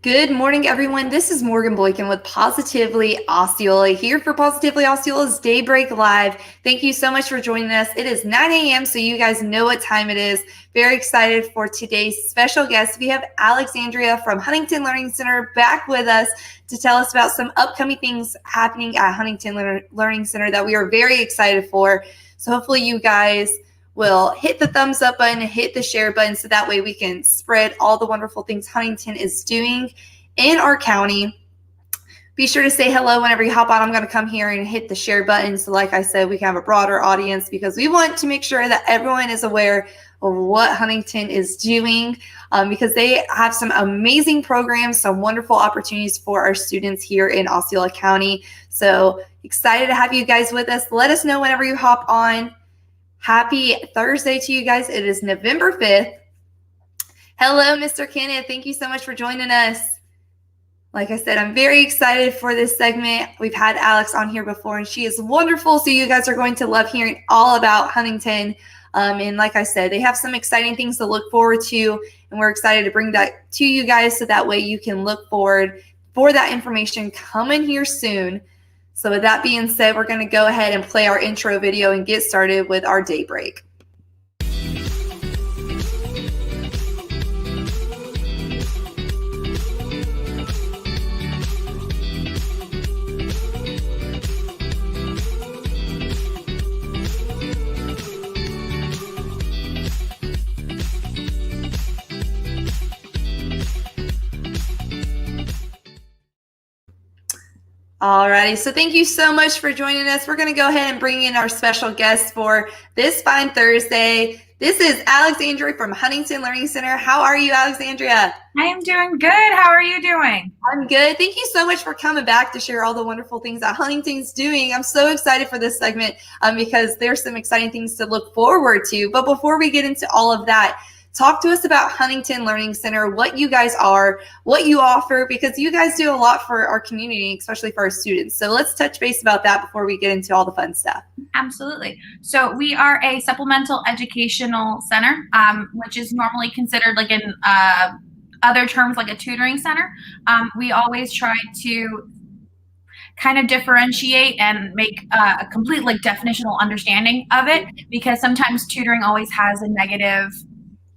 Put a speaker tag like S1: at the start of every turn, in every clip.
S1: Good morning, everyone. This is Morgan Boykin with Positively Osceola here for Positively Osceola's Daybreak Live. Thank you so much for joining us. It is 9 a.m., so you guys know what time it is. Very excited for today's special guest. We have Alexandria from Huntington Learning Center back with us to tell us about some upcoming things happening at Huntington Learning Center that we are very excited for. So hopefully you guys will hit the thumbs up button, hit the share button, so that way we can spread all the wonderful things Huntington is doing in our county. Be sure to say hello whenever you hop on. I'm going to come here and hit the share button. So like I said, we can have a broader audience because we want to make sure that everyone is aware of what Huntington is doing because they have some amazing programs, some wonderful opportunities for our students here in Osceola County. So excited to have you guys with us. Let us know whenever you hop on. Happy Thursday to you guys. It is November 5th. Hello, Mr. Kenneth. Thank you so much for joining us. Like I said, I'm very excited for this segment. We've had Alex on here before, and she is wonderful. So you guys are going to love hearing all about Huntington. And like I said, they have some exciting things to look forward to, and we're excited to bring that to you guys so that way you can look forward for that information coming here soon. So with that being said, we're going to go ahead and play our intro video and get started with our Daybreak. Alrighty, so thank you so much for joining us. We're going to go ahead and bring in our special guest for this fine Thursday. This is Alexandria from Huntington Learning Center. How are you, Alexandria?
S2: I am doing good. How are you doing?
S1: I'm good. Thank you so much for coming back to share all the wonderful things that Huntington's doing. I'm so excited for this segment because there's some exciting things to look forward to. But before we get into all of that, talk to us about Huntington Learning Center, what you guys are, what you offer, because you guys do a lot for our community, especially for our students. So let's touch base about that before we get into all the fun stuff.
S2: Absolutely. So we are a supplemental educational center, which is normally considered like in other terms like a tutoring center. We always try to kind of differentiate and make a complete like definitional understanding of it, because sometimes tutoring always has a negative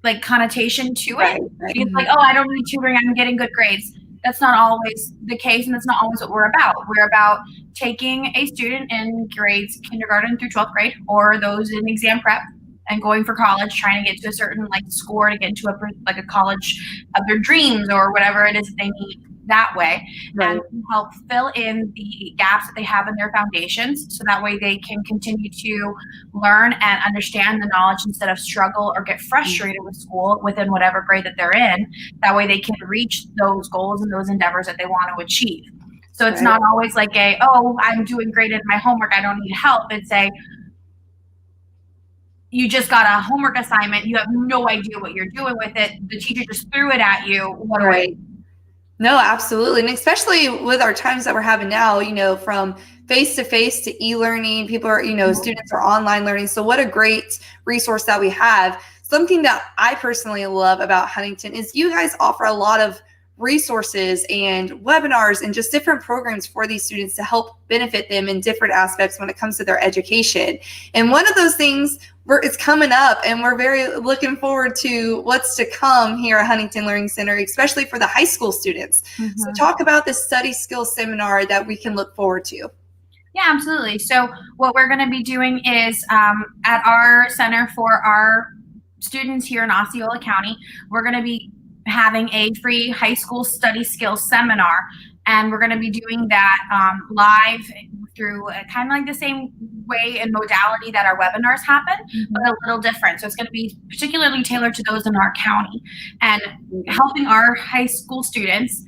S2: like connotation to it.
S1: Right.
S2: It's like, oh, I don't need tutoring, I'm getting good grades. That's not always the case, and that's not always what we're about. We're about taking a student in grades kindergarten through 12th grade, or those in exam prep and going for college, trying to get to a certain like score to get into a college of their dreams or whatever it is that they need that way,
S1: Right.
S2: and help fill in the gaps that they have in their foundations, so that way they can continue to learn and understand the knowledge instead of struggle or get frustrated with school within whatever grade that they're in. That way they can reach those goals and those endeavors that they want to achieve. So it's not always like oh, I'm doing great in my homework, I don't need help. It's you just got a homework assignment, you have no idea what you're doing with it, the teacher just threw it at you, what do I do?
S1: No, absolutely. And especially with our times that we're having now, from face-to-face to e-learning, people are, students are online learning. So what a great resource that we have. Something that I personally love about Huntington is you guys offer a lot of resources and webinars and just different programs for these students to help benefit them in different aspects when it comes to their education. And one of those things it's coming up, and we're very looking forward to what's to come here at Huntington Learning Center, especially for the high school students. Mm-hmm. So talk about the study skills seminar that we can look forward to.
S2: Yeah, absolutely. So what we're going to be doing is at our center for our students here in Osceola County, we're going to be having a free high school study skills seminar, and we're going to be doing that live through kind of like the same way and modality that our webinars happen, but a little different. So it's going to be particularly tailored to those in our county and helping our high school students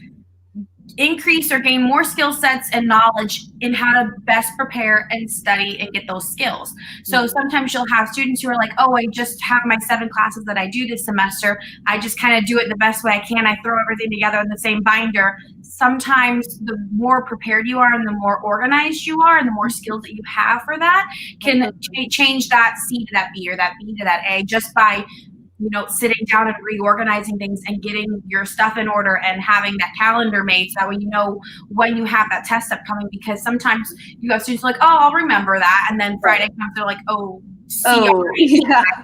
S2: increase or gain more skill sets and knowledge in how to best prepare and study and get those skills. So sometimes you'll have students who are like, oh, I just have my 7 classes that I do this semester. I just kind of do it the best way I can. I throw everything together in the same binder. Sometimes the more prepared you are and the more organized you are and the more skills that you have for that can change that C to that B or that B to that A just by sitting down and reorganizing things and getting your stuff in order and having that calendar made so that way when you have that test upcoming, because sometimes you have students like, oh, I'll remember that, and then Friday comes, they're like, I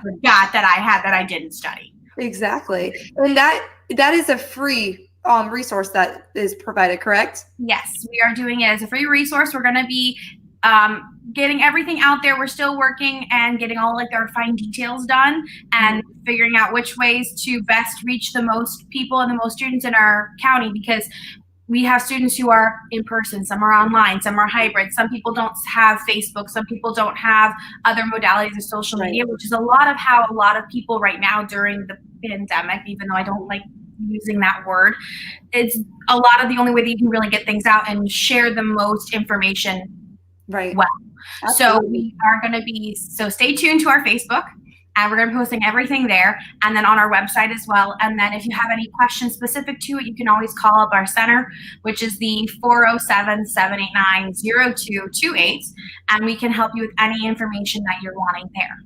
S2: forgot that I didn't study.
S1: Exactly. And that is a free resource that is provided, correct?
S2: Yes, we are doing it as a free resource. We're going to be getting everything out there. We're still working and getting all our fine details done and figuring out which ways to best reach the most people and the most students in our county, because we have students who are in person, some are online, some are hybrid, some people don't have Facebook, some people don't have other modalities of social media, which is a lot of how a lot of people right now during the pandemic, even though I don't like using that word, it's a lot of the only way that you can really get things out and share the most information well. Absolutely. So we are going to be, stay tuned to our Facebook, and we're going to be posting everything there and then on our website as well. And then if you have any questions specific to it, you can always call up our center, which is the 407-789-0228, and we can help you with any information that you're wanting there.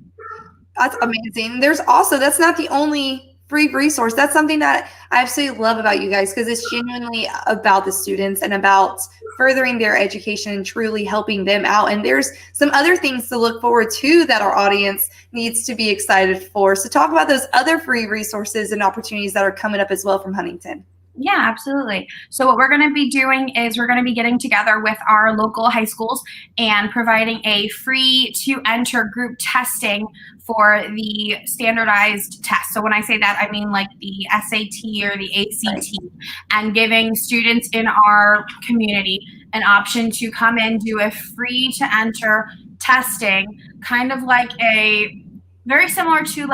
S1: That's amazing. There's also, that's not the only free resource. That's something that I absolutely love about you guys, because it's genuinely about the students and about furthering their education and truly helping them out. And there's some other things to look forward to that our audience needs to be excited for. So talk about those other free resources and opportunities that are coming up as well from Huntington.
S2: Yeah, absolutely. So what we're going to be doing is we're going to be getting together with our local high schools and providing a free to enter group testing for the standardized test. So when I say that, I mean like the SAT or the ACT, and giving students in our community an option to come in, do a free to enter testing, kind of like very similar to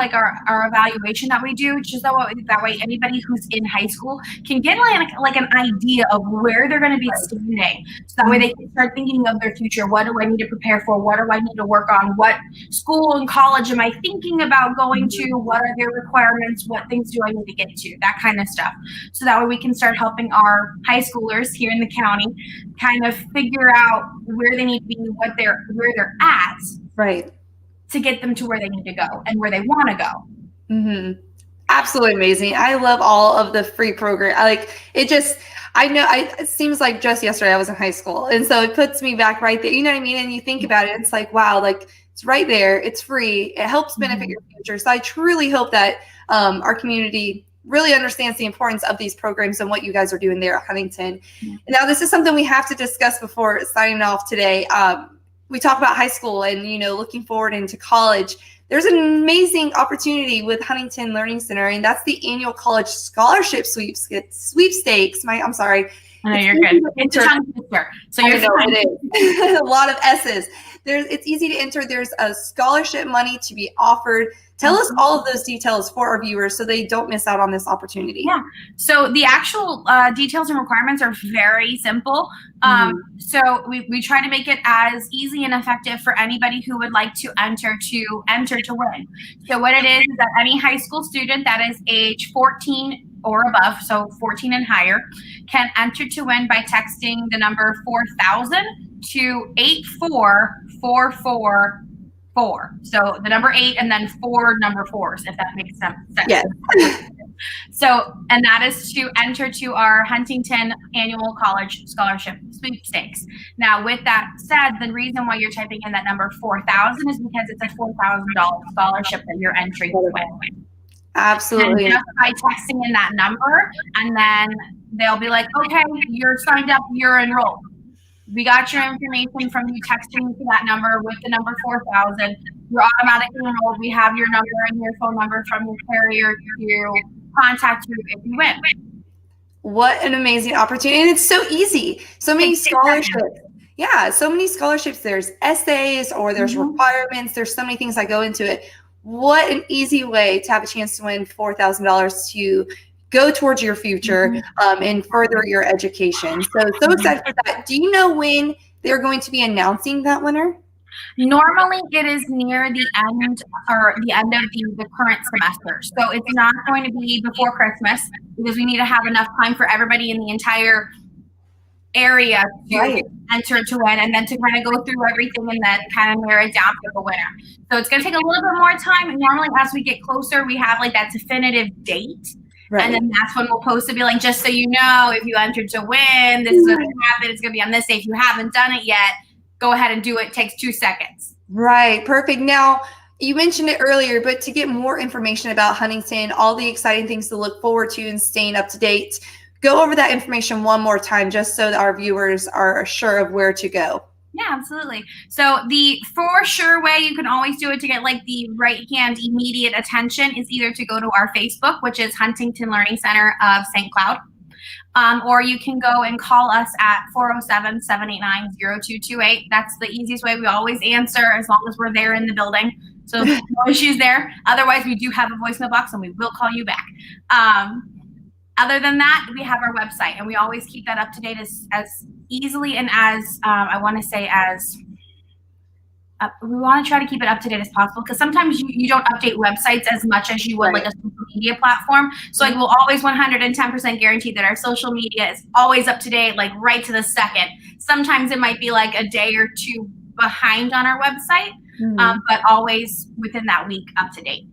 S2: our evaluation that we do, just that way anybody who's in high school can get like an idea of where they're going to be standing. So that way they can start thinking of their future. What do I need to prepare for? What do I need to work on? What school and college am I thinking about going to? What are their requirements? What things do I need to get to? That kind of stuff. So that way we can start helping our high schoolers here in the county kind of figure out where they need to be, where they're at.
S1: Right.
S2: To get them to where they need to go and where they want to go.
S1: Mm-hmm. Absolutely amazing. I love all of the free program. It seems like just yesterday I was in high school. And so it puts me back right there. You know what I mean? And you think about it, it's like, wow, it's right there. It's free. It helps benefit your future. So I truly hope that our community really understands the importance of these programs and what you guys are doing there at Huntington. Mm-hmm. Now, this is something we have to discuss before signing off today. We talk about high school and, looking forward into college. There's an amazing opportunity with Huntington Learning Center, and that's the annual college scholarship sweepstakes. I'm sorry.
S2: No, you're good. It's a tongue twister. So you're
S1: it is. A lot of S's. It's easy to enter. There's a scholarship money to be offered. Tell us all of those details for our viewers so they don't miss out on this opportunity.
S2: Yeah. So the actual details and requirements are very simple. So we try to make it as easy and effective for anybody who would like to enter to win. So what it is that any high school student that is age 14 or above, so 14 and higher, can enter to win by texting the number 4000 to 84444. So the number 8 and then 4 number 4s, if that makes sense.
S1: Yes.
S2: So, and that is to enter to our Huntington Annual College Scholarship Sweepstakes. Now, with that said, the reason why you're typing in that number 4000 is because it's a $4,000 scholarship that you're entering to win.
S1: Absolutely.
S2: And just by texting in that number, and then they'll be like, okay, you're signed up, you're enrolled. We got your information from you texting to that number with the number 4000. You're automatically enrolled. We have your number and your phone number from your carrier to contact you if you win.
S1: What an amazing opportunity. And it's so easy. So many scholarships. Yeah, so many scholarships. There's essays or there's requirements. There's so many things that go into it. What an easy way to have a chance to win $4,000 to go towards your future and further your education. So excited for that. Do you know when they're going to be announcing that winner?
S2: Normally it is near the end or the end of the current semester. So it's not going to be before Christmas because we need to have enough time for everybody in the entire area to
S1: Right.
S2: enter to win, and then to kind of go through everything and then kind of narrow it down for the winner. So it's going to take a little bit more time. And normally as we get closer, we have like that definitive date. Right. And then that's when we'll post to be like, just so you know, if you entered to win, this is what's going to happen. It's going to be on this day. If you haven't done it yet, go ahead and do it. It takes 2 seconds.
S1: Right. Perfect. Now, you mentioned it earlier, but to get more information about Huntington, all the exciting things to look forward to and staying up to date, go over that information one more time just so that our viewers are sure of where to go.
S2: Yeah, absolutely. So the for sure way you can always do it to get like the right hand immediate attention is either to go to our Facebook, which is Huntington Learning Center of St. Cloud, or you can go and call us at 407-789-0228. That's the easiest way. We always answer as long as we're there in the building. So no issues there. Otherwise, we do have a voicemail box and we will call you back. Other than that, we have our website, and we always keep that up to date as easily and as I want to say as we want to try to keep it up to date as possible, because sometimes you don't update websites as much as you would like a social media platform. So like we'll always 110% guarantee that our social media is always up to date, like right to the second. Sometimes it might be like a day or two behind on our website, but always within that week up to date.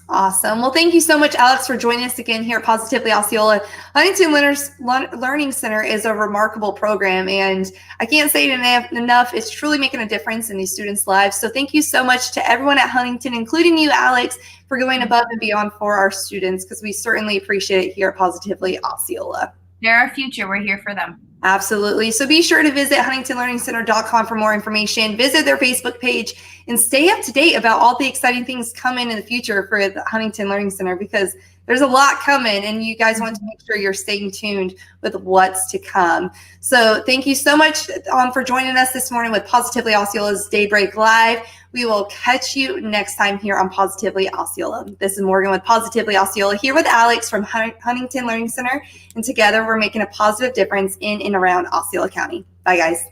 S1: Awesome. Well, thank you so much, Alex, for joining us again here at Positively Osceola. Huntington Learning Center is a remarkable program, and I can't say it enough. It's truly making a difference in these students' lives. So thank you so much to everyone at Huntington, including you, Alex, for going above and beyond for our students, because we certainly appreciate it here at Positively Osceola.
S2: They're our future. We're here for them.
S1: Absolutely. So be sure to visit huntingtonlearningcenter.com for more information, visit their Facebook page, and stay up to date about all the exciting things coming in the future for the Huntington Learning Center, because there's a lot coming and you guys want to make sure you're staying tuned with what's to come. So thank you so much for joining us this morning with Positively Osceola's Daybreak Live. We will catch you next time here on Positively Osceola. This is Morgan with Positively Osceola, here with Alex from Huntington Learning Center. And together we're making a positive difference in and around Osceola County. Bye, guys.